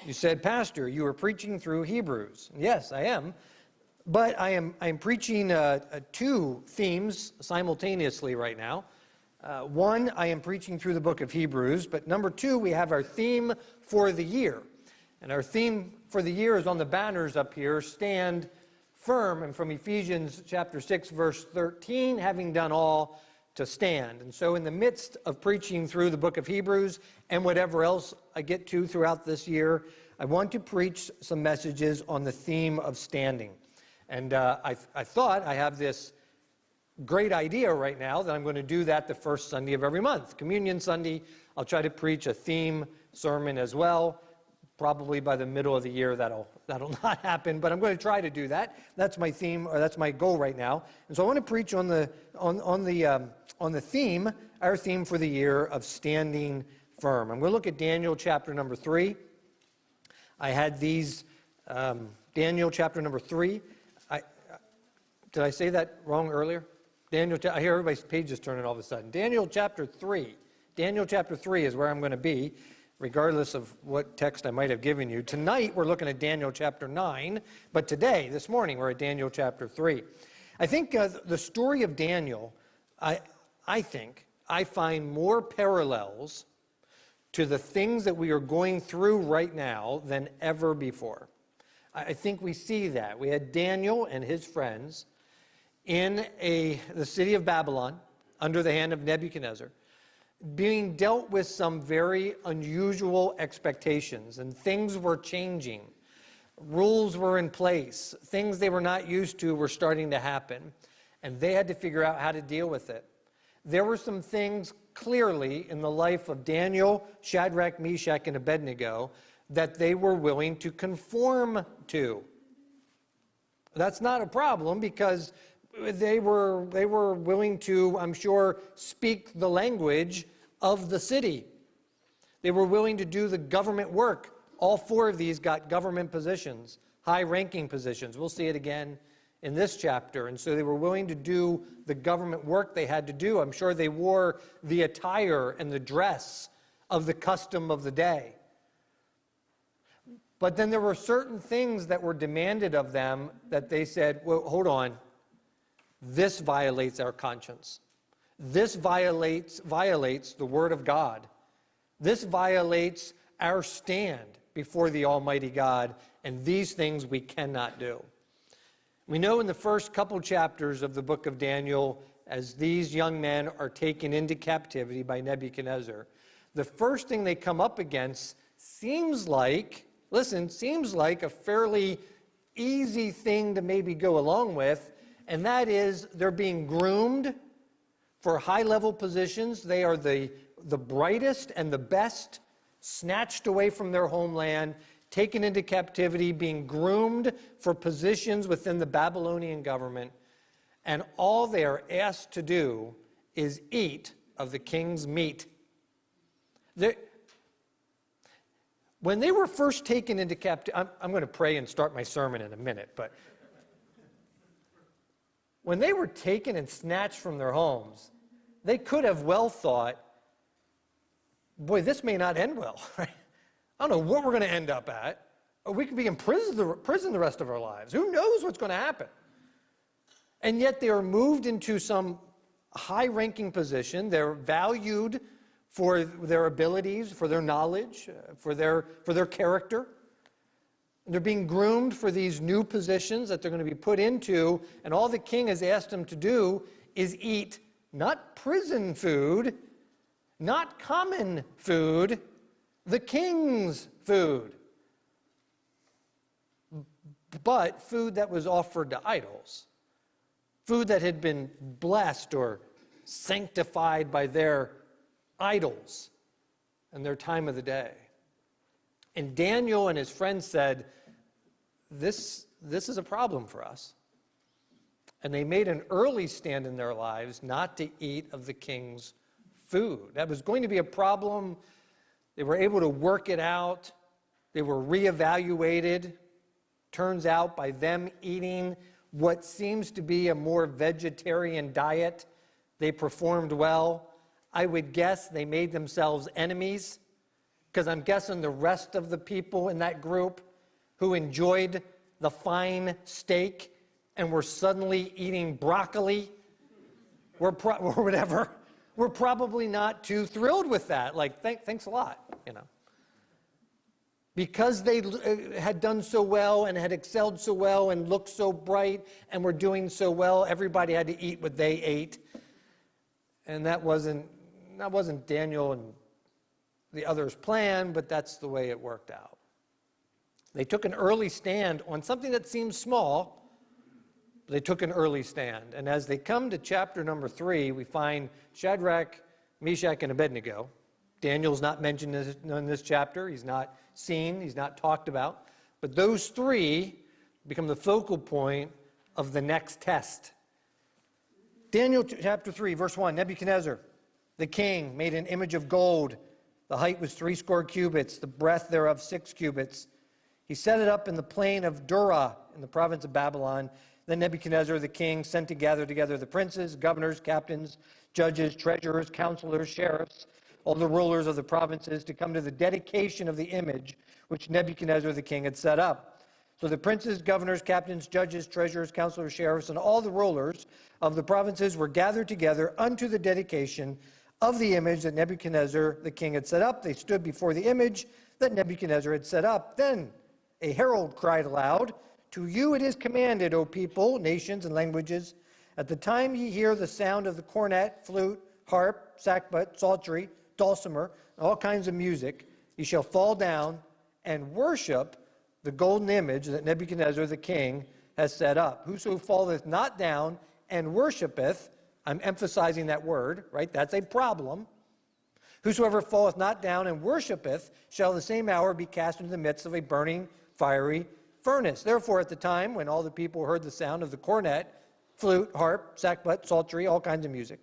You said, Pastor, you are preaching through Hebrews. Yes, I am. But I'm preaching two themes simultaneously right now. One, I am preaching through the book of Hebrews. But number two, we have our theme for the year. And our theme for the year is on the banners up here, stand firm. And from Ephesians chapter 6, verse 13, having done all to stand. And so in the midst of preaching through the book of Hebrews and whatever else I get to throughout this year, I want to preach some messages on the theme of standing. And I thought I have this great idea right now that I'm going to do that the first Sunday of every month. Communion Sunday, I'll try to preach a theme sermon as well. Probably by the middle of the year that'll not happen, but I'm going to try to do that. That's my theme, or that's my goal right now. And so I want to preach on the theme, our theme for the year of standing firm. I'm going to look at Daniel chapter number 3. I had these Daniel chapter number 3. Did I say that wrong earlier? I hear everybody's pages turning all of a sudden. Daniel chapter 3. Daniel chapter 3 is where I'm going to be, regardless of what text I might have given you. Tonight, we're looking at Daniel chapter 9, but today, this morning, we're at Daniel chapter 3. I think the story of Daniel, I find more parallels to the things that we are going through right now than ever before. I think we see that. We had Daniel and his friends in the city of Babylon under the hand of Nebuchadnezzar, being dealt with some very unusual expectations, and things were changing. Rules were in place. Things they were not used to were starting to happen, and they had to figure out how to deal with it. There were some things clearly in the life of Daniel, Shadrach, Meshach, and Abednego that they were willing to conform to. That's not a problem because they were willing to, I'm sure, speak the language of the city. They were willing to do the government work. All four of these got government positions, high-ranking positions. We'll see it again in this chapter. And so they were willing to do the government work they had to do. I'm sure they wore the attire and the dress of the custom of the day. But then there were certain things that were demanded of them that they said, well, hold on. This violates our conscience. This violates the Word of God. This violates our stand before the Almighty God, and these things we cannot do. We know in the first couple chapters of the book of Daniel, as these young men are taken into captivity by Nebuchadnezzar, the first thing they come up against seems like a fairly easy thing to maybe go along with, and that is they're being groomed for high-level positions. They are the brightest and the best, snatched away from their homeland, taken into captivity, being groomed for positions within the Babylonian government, and all they are asked to do is eat of the king's meat. When they were first taken into captivity, I'm going to pray and start my sermon in a minute, but when they were taken and snatched from their homes, they could have well thought, boy, this may not end well, right? I don't know what we're going to end up at. Or we could be in prison the rest of our lives. Who knows what's going to happen? And yet they are moved into some high-ranking position. They're valued for their abilities, for their knowledge, for their character. They're being groomed for these new positions that they're going to be put into, and all the king has asked them to do is eat not prison food, not common food, the king's food, but food that was offered to idols, food that had been blessed or sanctified by their idols and their time of the day. And Daniel and his friends said, this is a problem for us. And they made an early stand in their lives not to eat of the king's food. That was going to be a problem. They were able to work it out. They were reevaluated. Turns out by them eating what seems to be a more vegetarian diet, they performed well. I would guess they made themselves enemies Because I'm guessing the rest of the people in that group who enjoyed the fine steak and were suddenly eating broccoli or whatever, were probably not too thrilled with that. Like, thanks a lot, you know. Because they had done so well and had excelled so well and looked so bright and were doing so well, everybody had to eat what they ate. And that wasn't Daniel and the others' plan, but that's the way it worked out. They took an early stand on something that seems small. They took an early stand. And as they come to chapter number 3, we find Shadrach, Meshach, and Abednego. Daniel's not mentioned in this chapter. He's not seen. He's not talked about. But those 3 become the focal point of the next test. Daniel chapter 3, verse 1, Nebuchadnezzar, the king, made an image of gold. The height was 70 cubits, the breadth thereof 6 cubits. He set it up in the plain of Dura in the province of Babylon. Then Nebuchadnezzar the king sent to gather together the princes, governors, captains, judges, treasurers, counselors, sheriffs, all the rulers of the provinces to come to the dedication of the image which Nebuchadnezzar the king had set up. So the princes, governors, captains, judges, treasurers, counselors, sheriffs, and all the rulers of the provinces were gathered together unto the dedication of the image that Nebuchadnezzar the king had set up. They stood before the image that Nebuchadnezzar had set up. Then a herald cried aloud, "To you it is commanded, O people, nations, and languages, at the time ye hear the sound of the cornet, flute, harp, sackbut, psaltery, dulcimer, and all kinds of music, ye shall fall down and worship the golden image that Nebuchadnezzar the king has set up. Whoso falleth not down and worshipeth," I'm emphasizing that word, right? That's a problem. "Whosoever falleth not down and worshipeth shall the same hour be cast into the midst of a burning fiery furnace. Therefore, at the time when all the people heard the sound of the cornet, flute, harp, sackbut, psaltery, all kinds of music,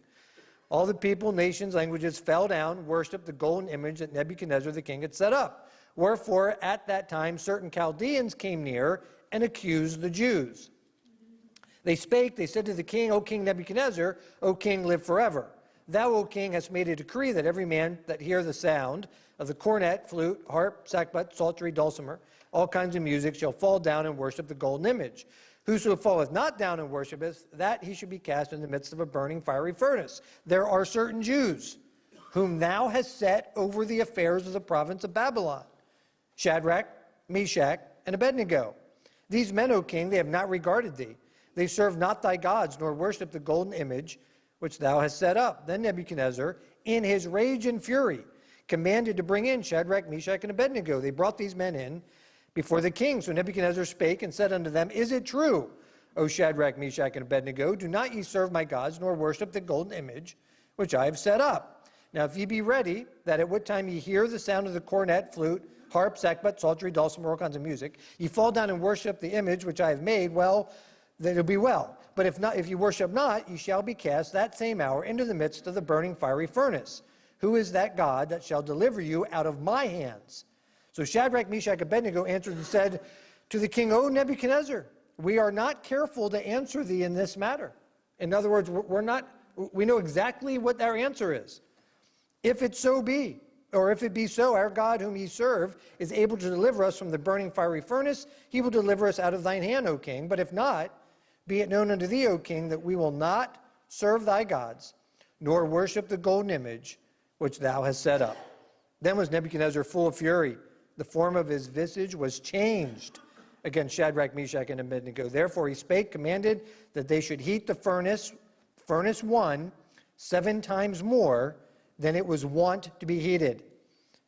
all the people, nations, languages fell down, worshipped the golden image that Nebuchadnezzar the king had set up. Wherefore, at that time, certain Chaldeans came near and accused the Jews. They spake, they said to the king, O King Nebuchadnezzar, O king, live forever. Thou, O king, hast made a decree that every man that hear the sound of the cornet, flute, harp, sackbut, psaltery, dulcimer, all kinds of music, shall fall down and worship the golden image. Whoso falleth not down and worshipeth, that he should be cast in the midst of a burning fiery furnace. There are certain Jews whom thou hast set over the affairs of the province of Babylon, Shadrach, Meshach, and Abednego. These men, O king, they have not regarded thee. They serve not thy gods, nor worship the golden image which thou hast set up. Then Nebuchadnezzar, in his rage and fury, commanded to bring in Shadrach, Meshach, and Abednego. They brought these men in before the king. So Nebuchadnezzar spake and said unto them, Is it true, O Shadrach, Meshach, and Abednego, do not ye serve my gods, nor worship the golden image which I have set up? Now if ye be ready, that at what time ye hear the sound of the cornet, flute, harp, sackbut, psaltery, dulcimer, all kinds of music, ye fall down and worship the image which I have made, well, then it'll be well. But if not, if you worship not, ye shall be cast that same hour into the midst of the burning fiery furnace. Who is that God that shall deliver you out of my hands? So Shadrach, Meshach, Abednego answered and said to the king, O Nebuchadnezzar, we are not careful to answer thee in this matter. In other words, we know exactly what our answer is. If it so be, or if it be so, our God whom ye serve is able to deliver us from the burning fiery furnace, he will deliver us out of thine hand, O king. But if not, be it known unto thee, O king, that we will not serve thy gods, nor worship the golden image which thou hast set up. Then was Nebuchadnezzar full of fury. The form of his visage was changed against Shadrach, Meshach, and Abednego. Therefore he spake, commanded that they should heat the furnace 1, 7 times more than it was wont to be heated.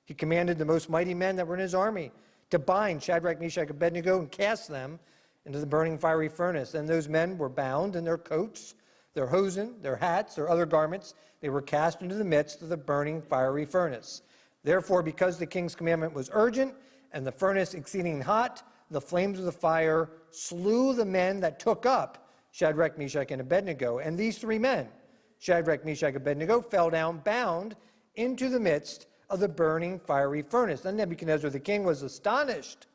He commanded the most mighty men that were in his army to bind Shadrach, Meshach, and Abednego and cast them into the burning fiery furnace. And those men were bound in their coats, their hosen, their hats, their other garments. They were cast into the midst of the burning fiery furnace. Therefore, because the king's commandment was urgent, and the furnace exceeding hot, the flames of the fire slew the men that took up Shadrach, Meshach, and Abednego. And these 3 men, Shadrach, Meshach, and Abednego, fell down bound into the midst of the burning fiery furnace. Then Nebuchadnezzar the king was astonished,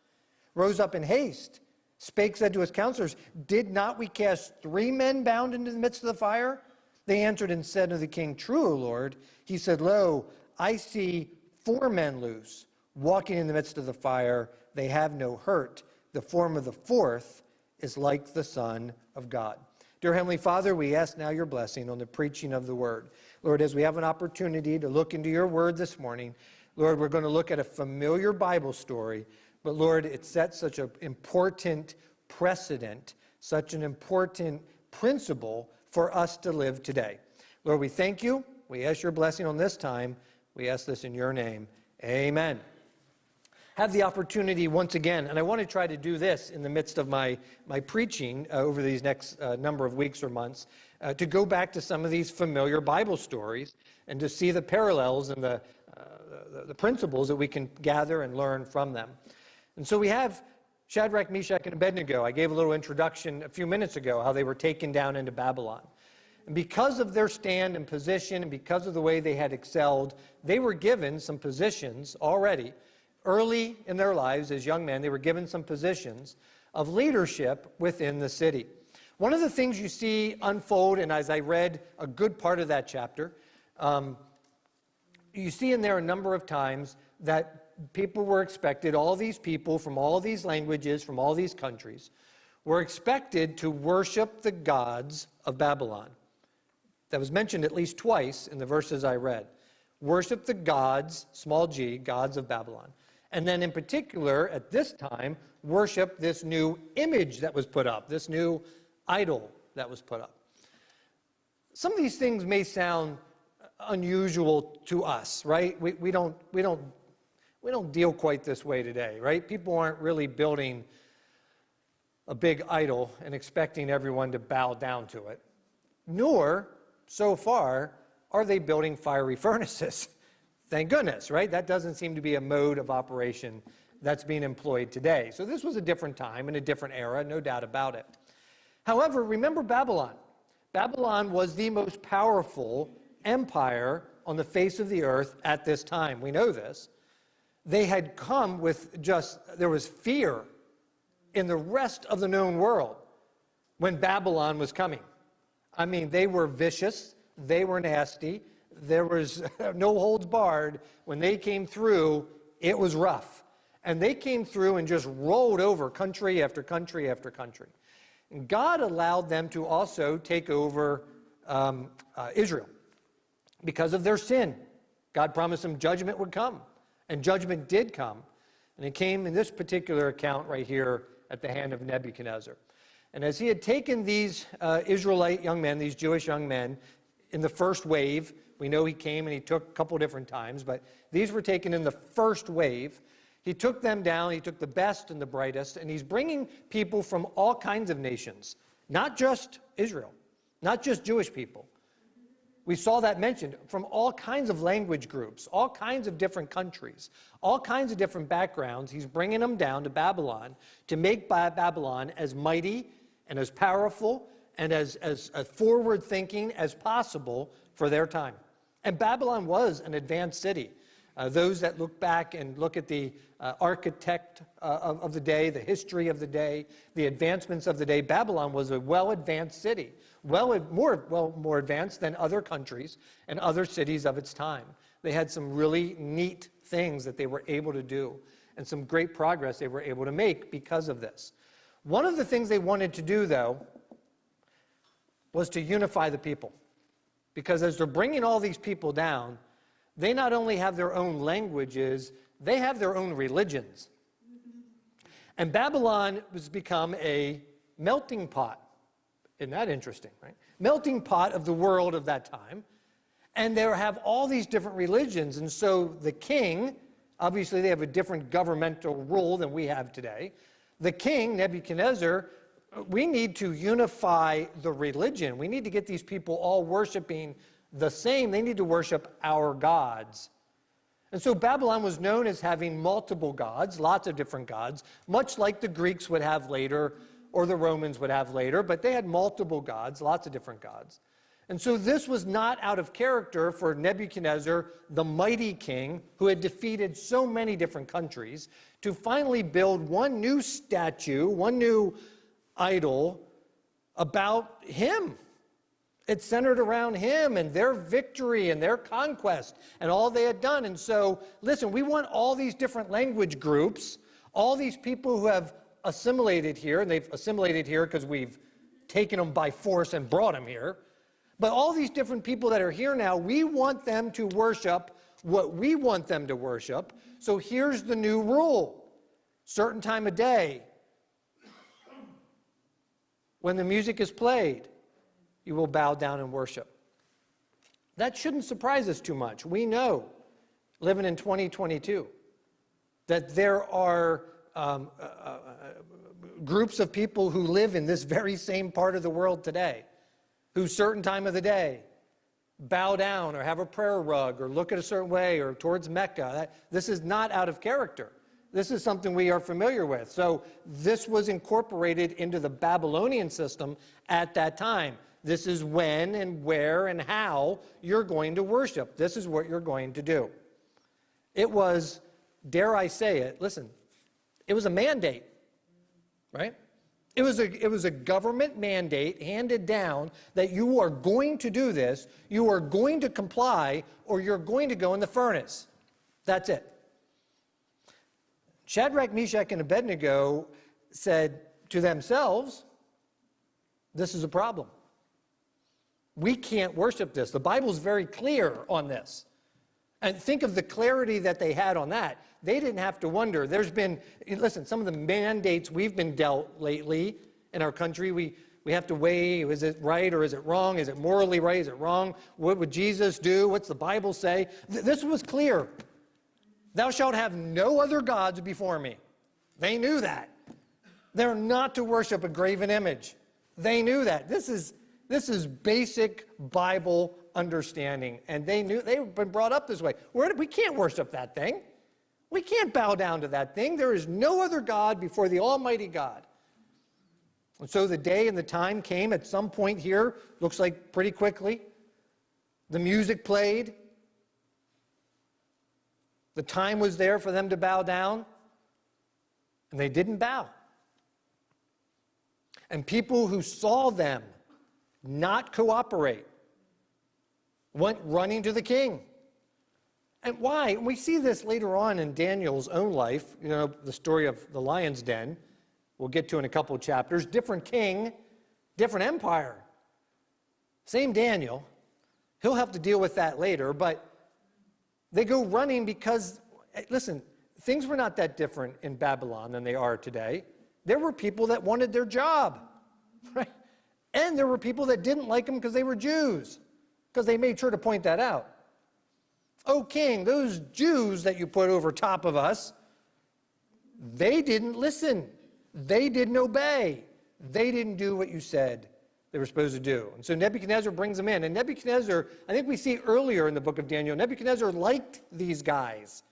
rose up in haste, spake, said to his counselors, Did not we cast 3 men bound into the midst of the fire? They answered and said to the king, True, O Lord. He said, Lo, I see 4 men loose, walking in the midst of the fire. They have no hurt. The form of the fourth is like the Son of God. Dear Heavenly Father, we ask now your blessing on the preaching of the word. Lord, as we have an opportunity to look into your word this morning, Lord, we're going to look at a familiar Bible story, but Lord, it sets such an important precedent, such an important principle for us to live today. Lord, we thank you. We ask your blessing on this time. We ask this in your name. Amen. Have the opportunity once again, and I want to try to do this in the midst of my preaching over these next number of weeks or months, to go back to some of these familiar Bible stories and to see the parallels and the principles that we can gather and learn from them. And so we have Shadrach, Meshach, and Abednego. I gave a little introduction a few minutes ago, how they were taken down into Babylon. And because of their stand and position, and because of the way they had excelled, they were given some positions already. Early in their lives as young men, they were given some positions of leadership within the city. One of the things you see unfold, and as I read a good part of that chapter, you see in there a number of times that people were expected, all these people from all these languages, from all these countries, were expected to worship the gods of Babylon. That was mentioned at least twice in the verses I read. Worship the gods, small g, gods of Babylon. And then in particular, at this time, worship this new image that was put up, this new idol that was put up. Some of these things may sound unusual to us, right? We don't deal quite this way today, right? People aren't really building a big idol and expecting everyone to bow down to it. Nor, so far, are they building fiery furnaces. Thank goodness, right? That doesn't seem to be a mode of operation that's being employed today. So this was a different time and a different era, no doubt about it. However, remember Babylon. Babylon was the most powerful empire on the face of the earth at this time. We know this. They had come with there was fear in the rest of the known world when Babylon was coming. I mean, they were vicious. They were nasty. There was no holds barred. When they came through, it was rough. And they came through and just rolled over country after country after country. And God allowed them to also take over Israel because of their sin. God promised them judgment would come. And judgment did come. And it came in this particular account right here at the hand of Nebuchadnezzar. And as he had taken these Israelite young men, these Jewish young men, in the first wave, we know he came and he took a couple different times, but these were taken in the first wave. He took them down, he took the best and the brightest, and he's bringing people from all kinds of nations, not just Israel, not just Jewish people. We saw that mentioned from all kinds of language groups, all kinds of different countries, all kinds of different backgrounds. He's bringing them down to Babylon to make Babylon as mighty and as powerful and as forward-thinking as possible for their time. And Babylon was an advanced city. Those that look back and look at the architect of the day, the history of the day, the advancements of the day, Babylon was a well-advanced city, more advanced than other countries and other cities of its time. They had some really neat things that they were able to do and some great progress they were able to make because of this. One of the things they wanted to do, though, was to unify the people. Because as they're bringing all these people down, they not only have their own languages, they have their own religions. And Babylon has become a melting pot. Isn't that interesting, right? Melting pot of the world of that time. And they have all these different religions. And so the king, obviously they have a different governmental rule than we have today. The king, Nebuchadnezzar, we need to unify the religion. We need to get these people all worshiping the same. They need to worship our gods. And so Babylon was known as having multiple gods, lots of different gods, much like the Greeks would have later or the Romans would have later, but they had multiple gods, lots of different gods. And so this was not out of character for Nebuchadnezzar, the mighty king who had defeated so many different countries, to finally build one new statue, one new idol about him. It's centered around him and their victory and their conquest and all they had done. And so, listen, we want all these different language groups, all these people who have assimilated here, and they've assimilated here because we've taken them by force and brought them here. But all these different people that are here now, we want them to worship what we want them to worship. So here's the new rule. Certain time of day, when the music is played, you will bow down and worship. That shouldn't surprise us too much. We know, living in 2022, that there are groups of people who live in this very same part of the world today, who certain time of the day bow down or have a prayer rug or look at a certain way or towards Mecca. This is not out of character. This is something we are familiar with. So this was incorporated into the Babylonian system at that time. This is when and where and how you're going to worship. This is what you're going to do. It was, dare I say it, listen, it was a mandate, right? It was a government mandate handed down that you are going to do this, you are going to comply, or you're going to go in the furnace. That's it. Shadrach, Meshach, and Abednego said to themselves, this is a problem. We can't worship this. The Bible's very clear on this. And think of the clarity that they had on that. They didn't have to wonder. There's been, listen, some of the mandates we've been dealt lately in our country, we have to weigh, is it right or is it wrong? Is it morally right? Is it wrong? What would Jesus do? What's the Bible say? This was clear. Thou shalt have no other gods before me. They knew that. They're not to worship a graven image. They knew that. This is basic Bible understanding. And they knew, they've been brought up this way. We can't worship that thing. We can't bow down to that thing. There is no other God before the Almighty God. And so the day and the time came at some point here, looks like pretty quickly. The music played. The time was there for them to bow down. And they didn't bow. And people who saw them not cooperate went running to the king. And why? And we see this later on in Daniel's own life, you know, the story of the lion's den. We'll get to in a couple of chapters. Different king, different empire. Same Daniel. He'll have to deal with that later, but they go running because, listen, things were not that different in Babylon than they are today. There were people that wanted their job, right? And there were people that didn't like them because they were Jews, because they made sure to point that out. Oh, king, those Jews that you put over top of us, they didn't listen. They didn't obey. They didn't do what you said they were supposed to do. And so Nebuchadnezzar brings them in. And Nebuchadnezzar, I think we see earlier in the book of Daniel, Nebuchadnezzar liked these guys.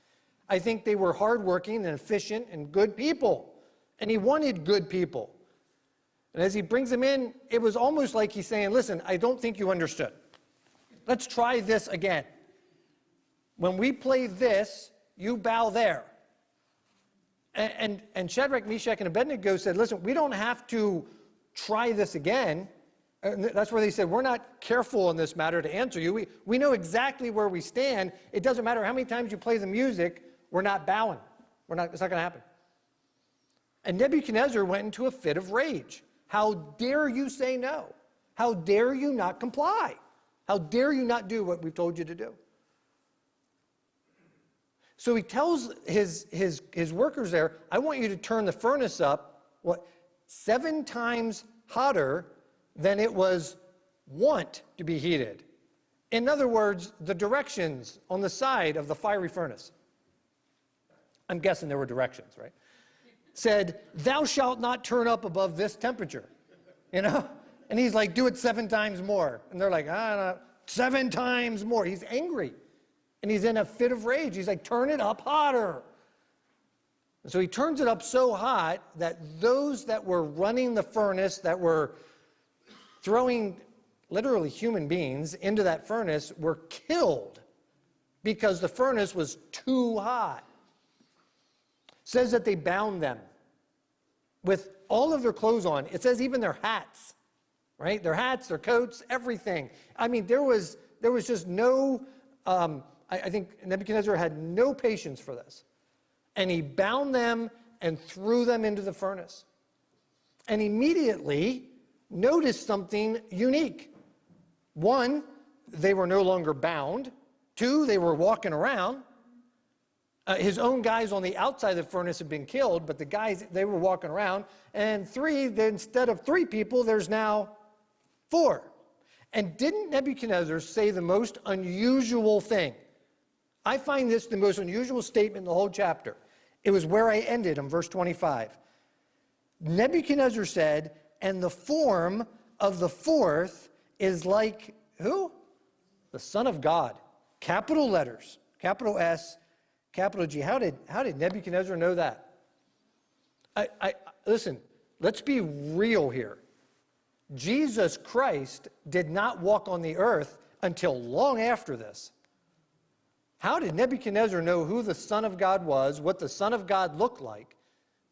I think they were hardworking and efficient and good people. And he wanted good people. And as he brings them in, it was almost like he's saying, listen, I don't think you understood. Let's try this again. When we play this, you bow there. And Shadrach, Meshach, and Abednego said, listen, we don't have to try this again. And that's where they said, we're not careful in this matter to answer you. We know exactly where we stand. It doesn't matter how many times you play the music, we're not bowing. It's not going to happen. And Nebuchadnezzar went into a fit of rage. How dare you say no? How dare you not comply? How dare you not do what we've told you to do? So he tells his workers there, I want you to turn the furnace up, 7 times hotter than it was wont to be heated. In other words, the directions on the side of the fiery furnace, I'm guessing there were directions, right? Said, thou shalt not turn up above this temperature, you know? And he's like, do it 7 times more. And they're like, no, 7 times more. He's angry. And he's in a fit of rage. He's like, turn it up hotter. And so he turns it up so hot that those that were running the furnace, that were throwing literally human beings into that furnace, were killed because the furnace was too hot. It says that they bound them with all of their clothes on. It says even their hats, right? Their hats, their coats, everything. I mean, there was just no, I think Nebuchadnezzar had no patience for this. And he bound them and threw them into the furnace. And immediately noticed something unique. One, they were no longer bound. Two, they were walking around. His own guys on the outside of the furnace had been killed, but the guys, they were walking around. And three, instead of 3 people, there's now 4. And didn't Nebuchadnezzar say the most unusual thing? I find this the most unusual statement in the whole chapter. It was where I ended in verse 25. Nebuchadnezzar said, and the form of the fourth is like, who? The Son of God. Capital letters, capital S, capital G. How did Nebuchadnezzar know that? Listen, let's be real here. Jesus Christ did not walk on the earth until long after this. How did Nebuchadnezzar know who the Son of God was, what the Son of God looked like?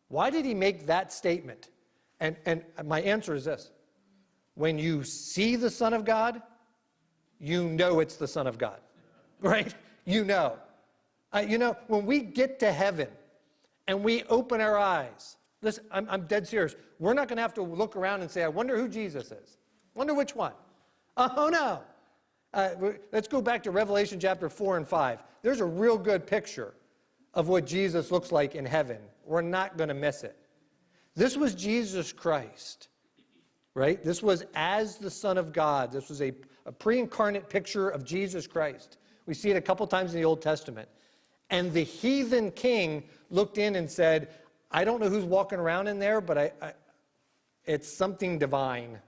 Why did he make that statement? And my answer is this. When you see the Son of God, you know it's the Son of God, right? You know. When we get to heaven and we open our eyes, listen, I'm dead serious. We're not going to have to look around and say, I wonder who Jesus is. Wonder which one. Oh, no. Let's go back to Revelation chapter 4 and 5. There's a real good picture of what Jesus looks like in heaven. We're not going to miss it. This was Jesus Christ, right? This was as the Son of God. This was a pre-incarnate picture of Jesus Christ. We see it a couple times in the Old Testament. And the heathen king looked in and said, I don't know who's walking around in there, but it's something divine,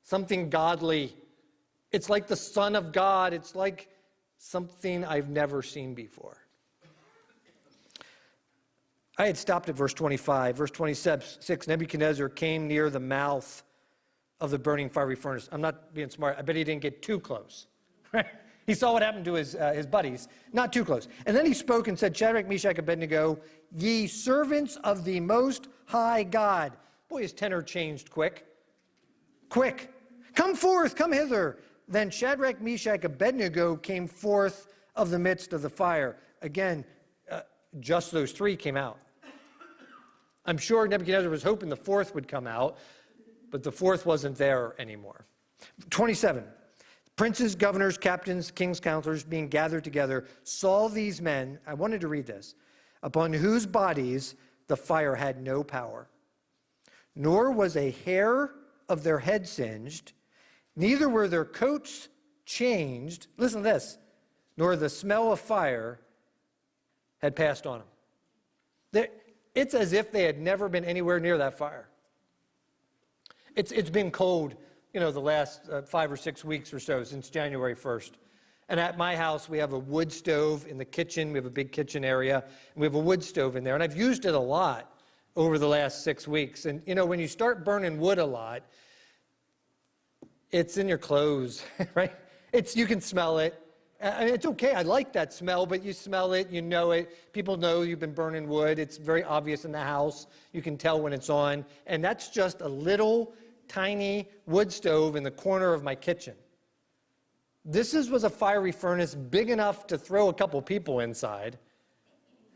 something godly. It's like the Son of God. It's like something I've never seen before. I had stopped at verse 25. Verse 26, Nebuchadnezzar came near the mouth of the burning fiery furnace. I'm not being smart. I bet he didn't get too close. He saw what happened to his buddies. Not too close. And then he spoke and said, Shadrach, Meshach, Abednego, ye servants of the Most High God. Boy, his tenor changed quick. Quick. Come forth, come hither. Then Shadrach, Meshach, Abednego came forth of the midst of the fire. Again, just those 3 came out. I'm sure Nebuchadnezzar was hoping the 4th would come out, but the 4th wasn't there anymore. 27. Princes, governors, captains, kings, counselors being gathered together saw these men, I wanted to read this, upon whose bodies the fire had no power, nor was a hair of their head singed, neither were their coats changed, listen to this, nor the smell of fire had passed on them. It's as if they had never been anywhere near that fire. It's been cold, the last 5 or 6 weeks or so, since January 1st. And at my house, we have a wood stove in the kitchen. We have a big kitchen area, and we have a wood stove in there. And I've used it a lot over the last 6 weeks. And, when you start burning wood a lot, it's in your clothes, right? You can smell it. It's okay. I like that smell, but you smell it, you know it. People know you've been burning wood. It's very obvious in the house. You can tell when it's on. And that's just a little tiny wood stove in the corner of my kitchen. This was a fiery furnace big enough to throw a couple people inside.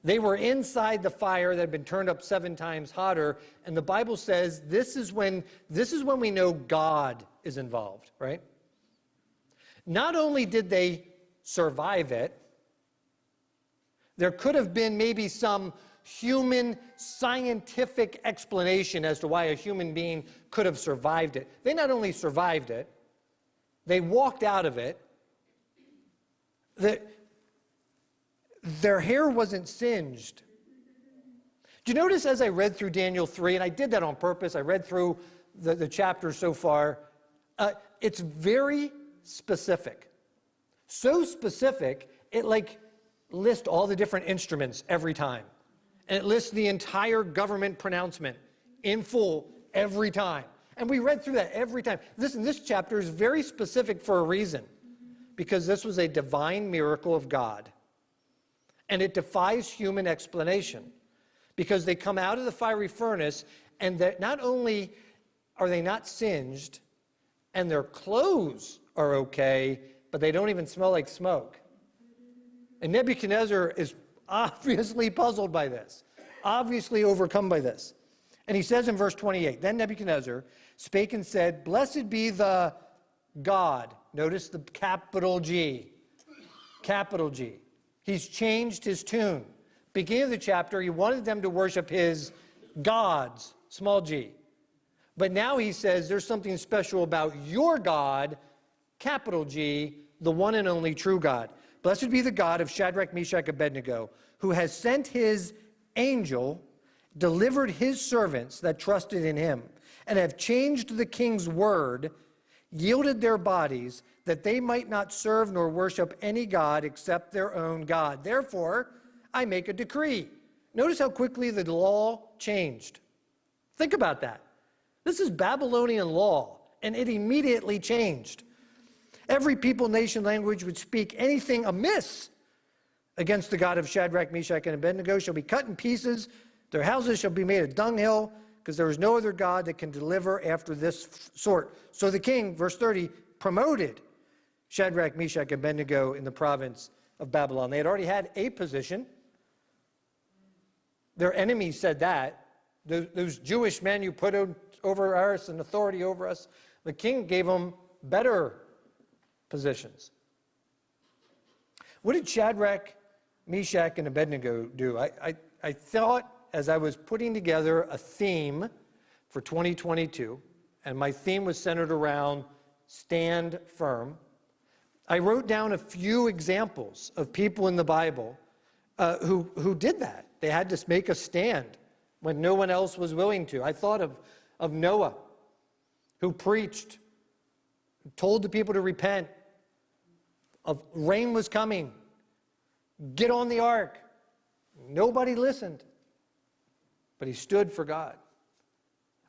They were inside the fire that had been turned up 7 times hotter. And the Bible says this is when we know God is involved, right? Not only did they survive it, there could have been maybe some human scientific explanation as to why a human being could have survived it. They not only survived it, they walked out of it. Their hair wasn't singed. Do you notice as I read through Daniel 3, and I did that on purpose, I read through the chapters so far, it's very specific. So specific, it lists all the different instruments every time. And it lists the entire government pronouncement in full every time. And we read through that every time. Listen, this chapter is very specific for a reason, because this was a divine miracle of God. And it defies human explanation, because they come out of the fiery furnace, and that not only are they not singed, and their clothes are okay, but they don't even smell like smoke. And Nebuchadnezzar is obviously puzzled by this, obviously overcome by this. And he says in verse 28, then Nebuchadnezzar spake and said, blessed be the God. Notice the capital G. Capital G. He's changed his tune. Beginning of the chapter, he wanted them to worship his gods, small g. But now he says there's something special about your God, capital G, the one and only true God. Blessed be the God of Shadrach, Meshach, Abednego, who has sent his angel, delivered his servants that trusted in him, and have changed the king's word, yielded their bodies, that they might not serve nor worship any god except their own God. Therefore, I make a decree. Notice how quickly the law changed. Think about that. This is Babylonian law, and it immediately changed. Every people, nation, language would speak anything amiss against the God of Shadrach, Meshach, and Abednego shall be cut in pieces. Their houses shall be made a dunghill, because there is no other God that can deliver after this sort. So the king, verse 30, promoted Shadrach, Meshach, and Abednego in the province of Babylon. They had already had a position. Their enemies said that. Those Jewish men you put over us and authority over us, the king gave them better positions. What did Shadrach, Meshach, and Abednego do? I thought, as I was putting together a theme for 2022, and my theme was centered around stand firm, I wrote down a few examples of people in the Bible who did that. They had to make a stand when no one else was willing to. I thought of Noah, who preached, told the people to repent, of rain was coming, get on the ark. Nobody listened, but he stood for God.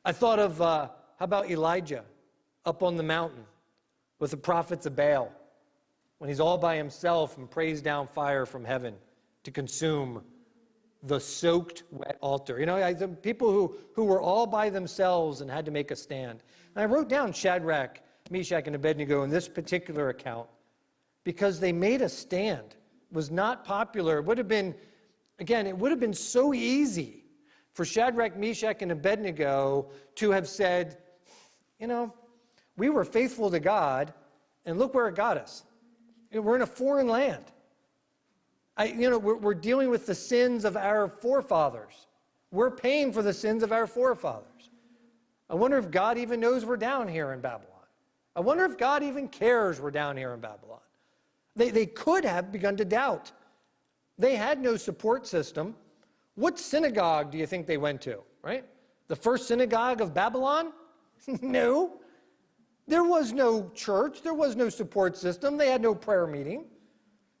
I thought of, how about Elijah up on the mountain with the prophets of Baal, when he's all by himself and prays down fire from heaven to consume the soaked wet altar. You know, the people who were all by themselves and had to make a stand. And I wrote down Shadrach, Meshach, and Abednego in this particular account because they made a stand. It was not popular. It would have been, again, it would have been so easy for Shadrach, Meshach, and Abednego to have said, you know, we were faithful to God, and look where it got us. We're in a foreign land. We're dealing with the sins of our forefathers. We're paying for the sins of our forefathers. I wonder if God even knows we're down here in Babylon. I wonder if God even cares we're down here in Babylon. They could have begun to doubt. They had no support system. What synagogue do you think they went to, right? The first synagogue of Babylon? No. There was no church. There was no support system. They had no prayer meeting.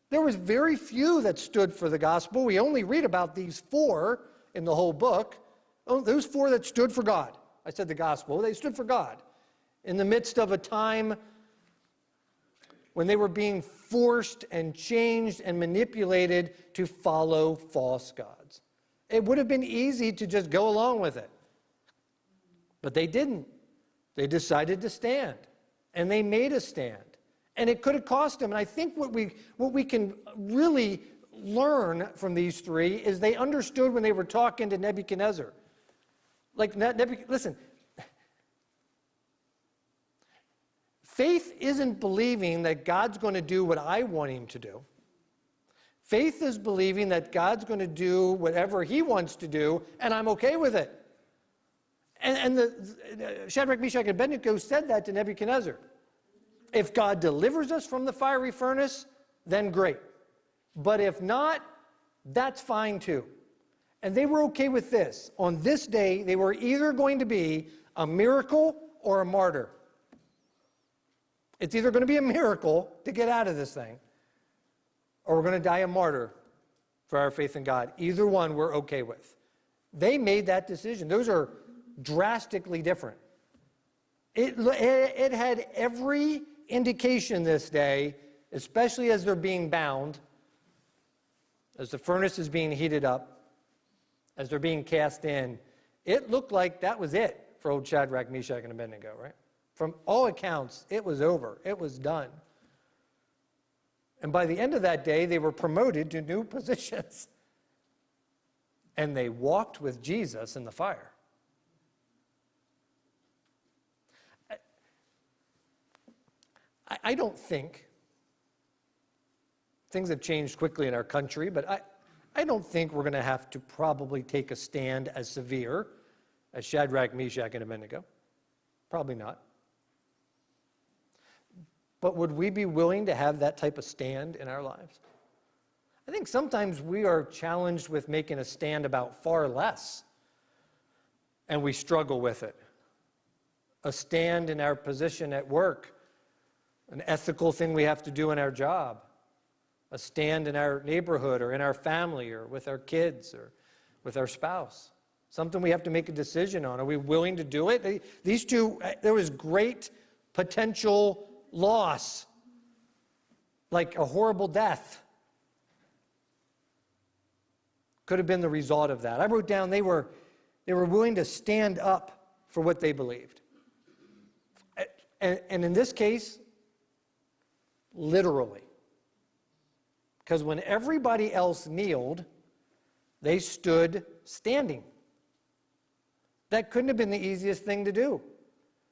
There was very few that stood for the gospel. We only read about these 4 in the whole book. Oh, those 4 that stood for God. I said the gospel. They stood for God in the midst of a time when they were being forced and changed and manipulated to follow false gods. It would have been easy to just go along with it. But they didn't. They decided to stand. And they made a stand. And it could have cost them. And I think what we can really learn from these 3 is they understood when they were talking to Nebuchadnezzar. Listen, faith isn't believing that God's going to do what I want him to do. Faith is believing that God's going to do whatever he wants to do, and I'm okay with it. And Shadrach, Meshach, and Abednego said that to Nebuchadnezzar. If God delivers us from the fiery furnace, then great. But if not, that's fine too. And they were okay with this. On this day, they were either going to be a miracle or a martyr. It's either going to be a miracle to get out of this thing, or we're going to die a martyr for our faith in God. Either one we're okay with. They made that decision. Those are drastically different. It had every indication this day, especially as they're being bound, as the furnace is being heated up, as they're being cast in, it looked like that was it for old Shadrach, Meshach, and Abednego, right? From all accounts, it was over. It was done. And by the end of that day, they were promoted to new positions. And they walked with Jesus in the fire. I don't think, things have changed quickly in our country, but I don't think we're going to have to probably take a stand as severe as Shadrach, Meshach, and Abednego. Probably not. But would we be willing to have that type of stand in our lives? I think sometimes we are challenged with making a stand about far less, and we struggle with it. A stand in our position at work, an ethical thing we have to do in our job, a stand in our neighborhood or in our family or with our kids or with our spouse. Something we have to make a decision on. Are we willing to do it? These two, there was great potential loss, like a horrible death. Could have been the result of that. I wrote down they were willing to stand up for what they believed. And in this case, literally. Because when everybody else kneeled, they stood standing. That couldn't have been the easiest thing to do.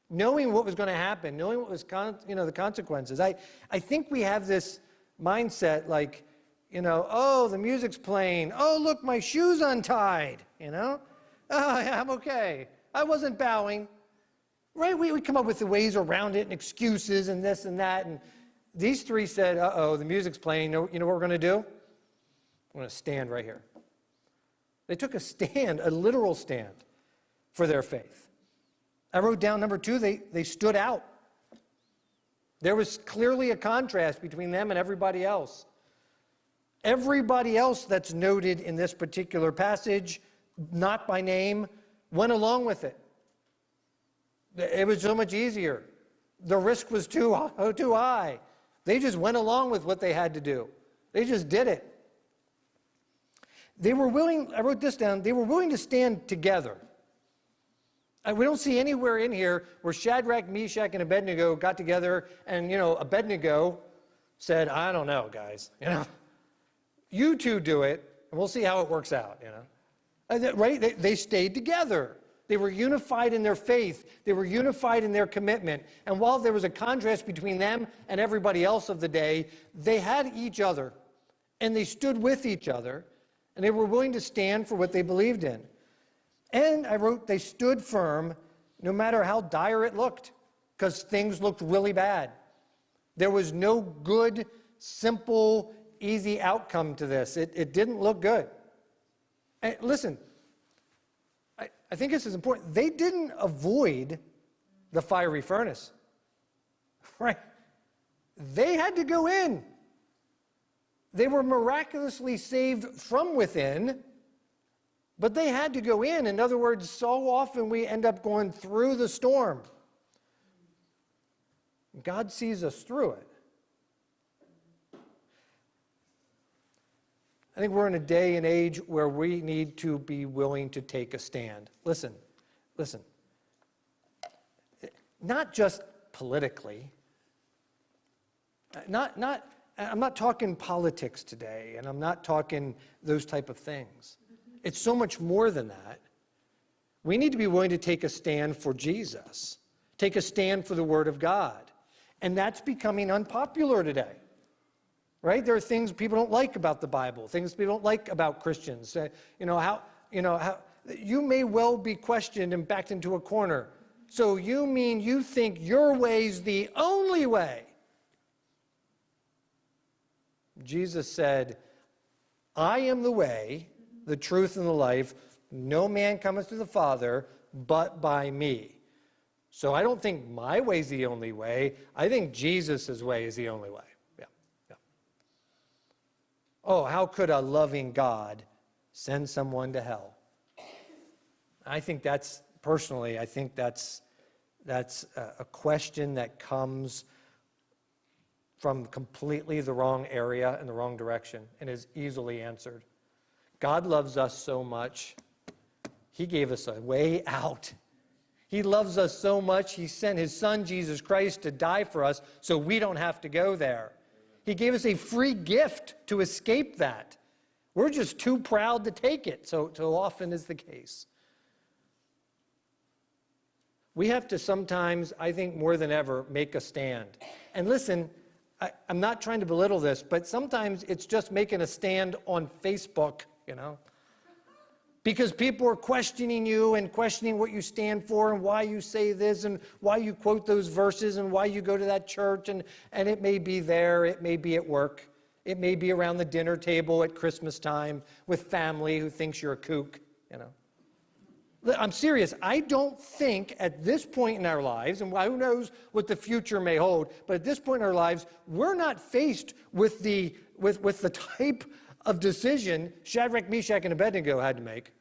Knowing what was going to happen, knowing what was the consequences. I think we have this mindset like, oh, the music's playing. Oh, look, my shoe's untied, Oh, yeah, I'm okay. I wasn't bowing. Right? We come up with the ways around it and excuses and this and that. And these three said, uh-oh, the music's playing. You know what we're going to do? We're going to stand right here. They took a stand, a literal stand for their faith. I wrote down number 2, they stood out. There was clearly a contrast between them and everybody else. Everybody else that's noted in this particular passage, not by name, went along with it. It was so much easier. The risk was too high. They just went along with what they had to do. They just did it. They were willing, I wrote this down, they were willing to stand together. We don't see anywhere in here where Shadrach, Meshach, and Abednego got together and, Abednego said, I don't know, guys, You two do it, and we'll see how it works out, Right? They stayed together. They were unified in their faith. They were unified in their commitment. And while there was a contrast between them and everybody else of the day, they had each other, and they stood with each other, and they were willing to stand for what they believed in. And I wrote, they stood firm no matter how dire it looked, because things looked really bad. There was no good, simple, easy outcome to this. It didn't look good. And listen, I think this is important. They didn't avoid the fiery furnace, right? They had to go in. They were miraculously saved from within, but they had to go in. In other words, so often we end up going through the storm. God sees us through it. I think we're in a day and age where we need to be willing to take a stand. Listen. Not just politically. I'm not talking politics today, and I'm not talking those type of things. It's so much more than that. We need to be willing to take a stand for Jesus, take a stand for the Word of God. And that's becoming unpopular today. Right? There are things people don't like about the Bible, things people don't like about Christians. How you may well be questioned and backed into a corner. So you mean you think your way's the only way? Jesus said, I am the way, the truth, and the life. No man cometh to the Father but by me. So I don't think my way's the only way. I think Jesus' way is the only way. Oh, how could a loving God send someone to hell? I think that's a question that comes from completely the wrong area and the wrong direction and is easily answered. God loves us so much, He gave us a way out. He loves us so much, he sent his son, Jesus Christ, to die for us so we don't have to go there. He gave us a free gift to escape that. We're just too proud to take it, so often is the case. We have to sometimes, I think more than ever, make a stand. And listen, I'm not trying to belittle this, but sometimes it's just making a stand on Facebook, because people are questioning you and questioning what you stand for and why you say this and why you quote those verses and why you go to that church. And it may be there, it may be at work, it may be around the dinner table at Christmas time with family who thinks you're a kook, I'm serious. I don't think at this point in our lives, and who knows what the future may hold, but at this point in our lives, we're not faced with the type of decision Shadrach, Meshach, and Abednego had to make.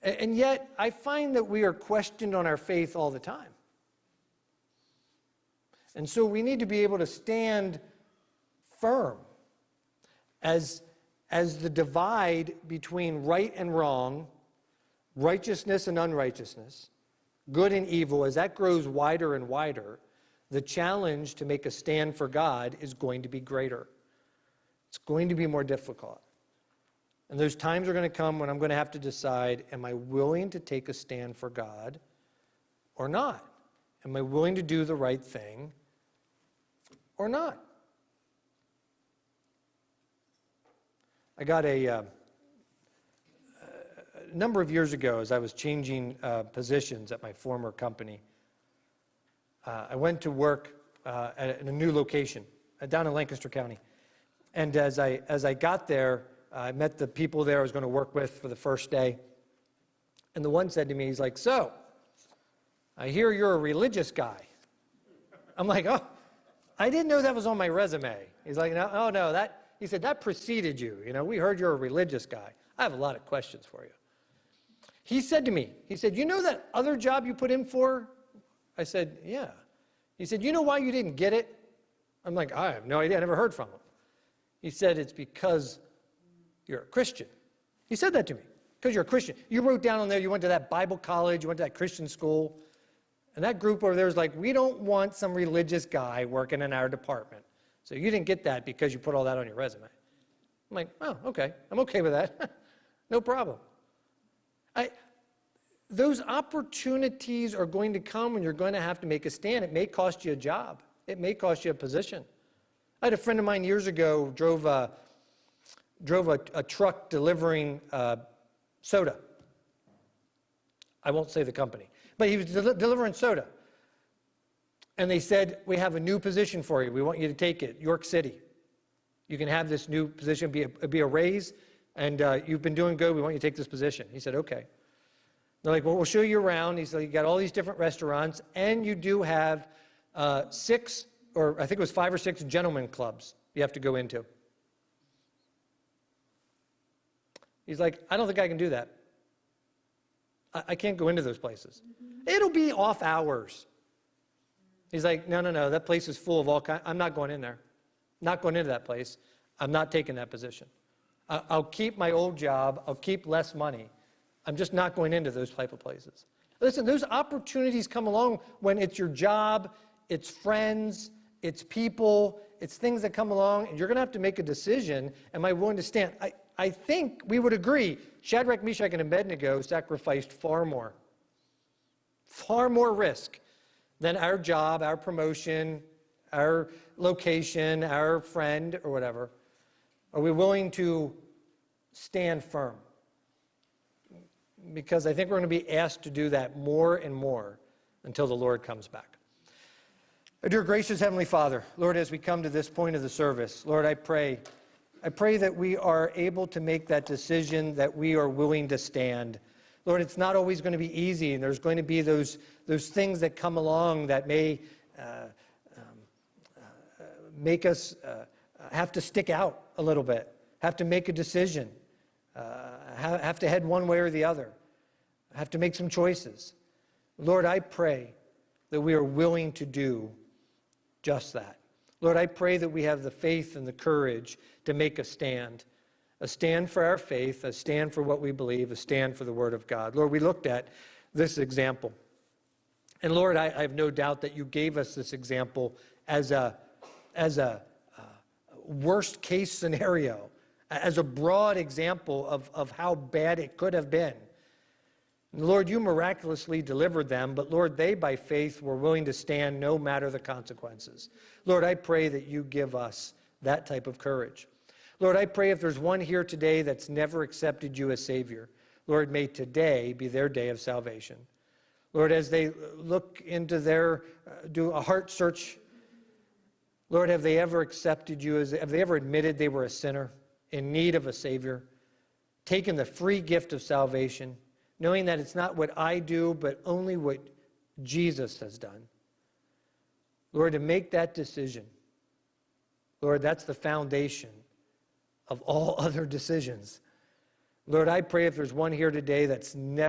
And yet, I find that we are questioned on our faith all the time. And so we need to be able to stand firm as the divide between right and wrong, righteousness and unrighteousness, good and evil, as that grows wider and wider, the challenge to make a stand for God is going to be greater. It's going to be more difficult. And those times are going to come when I'm going to have to decide, am I willing to take a stand for God or not? Am I willing to do the right thing or not? I got a number of years ago, as I was changing positions at my former company, I went to work at a new location down in Lancaster County. And as I got there, I met the people there I was going to work with for the first day. And the one said to me, he's like, "So, I hear you're a religious guy." I'm like, "Oh, I didn't know that was on my resume." He's like, "No, he said, that preceded you. We heard you're a religious guy. I have a lot of questions for you." He said to me, "You know that other job you put in for?" I said, "Yeah." He said, "You know why you didn't get it?" I'm like, "I have no idea. I never heard from him." He said, "It's because you're a Christian." He said that to me, because you're a Christian. You wrote down on there you went to that Bible college, you went to that Christian school. And that group over there was like, "We don't want some religious guy working in our department. So you didn't get that because you put all that on your resume." I'm like, "Oh, okay. I'm okay with that." No problem. Those opportunities are going to come when you're going to have to make a stand. It may cost you a job. It may cost you a position. I had a friend of mine years ago drove a truck delivering soda. I won't say the company. But he was delivering soda. And they said, "We have a new position for you. We want you to take it. York City. You can have this new position, be a raise, and you've been doing good. We want you to take this position." He said, "Okay." They're like, "Well, we'll show you around." He said, "You got all these different restaurants, and you do have 6, or I think it was 5 or 6 gentlemen clubs you have to go into." He's like, "I don't think I can do that. I can't go into those places. It'll be off hours." He's like, No, that place is full of all kinds. I'm not going in there. Not going into that place. I'm not taking that position. I'll keep my old job. I'll keep less money. I'm just not going into those type of places. Listen, those opportunities come along when it's your job, it's friends, it's people, it's things that come along, and you're going to have to make a decision. Am I willing to stand? I think we would agree Shadrach, Meshach, and Abednego sacrificed far more risk than our job, our promotion, our location, our friend, or whatever. Are we willing to stand firm? Because I think we're going to be asked to do that more and more until the Lord comes back. Dear gracious Heavenly Father, Lord, as we come to this point of the service, Lord, I pray that we are able to make that decision, that we are willing to stand. Lord, it's not always going to be easy, and there's going to be those things that come along that may make us have to stick out a little bit, have to make a decision, have to head one way or the other, have to make some choices. Lord, I pray that we are willing to do just that. Lord, I pray that we have the faith and the courage to make a stand. a stand for our faith, a stand for what we believe, a stand for the Word of God. Lord, we looked at this example. And Lord, I have no doubt that you gave us this example as a worst case scenario, as a broad example of how bad it could have been. And Lord, you miraculously delivered them, but Lord, they by faith were willing to stand no matter the consequences. Lord, I pray that you give us that type of courage. Lord, I pray if there's one here today that's never accepted you as Savior, Lord, may today be their day of salvation. Lord, as they look into do a heart search, Lord, have they ever accepted you have they ever admitted they were a sinner in need of a Savior, taken the free gift of salvation, knowing that it's not what I do, but only what Jesus has done? Lord, to make that decision, Lord, that's the foundation of all other decisions. Lord, I pray if there's one here today that's never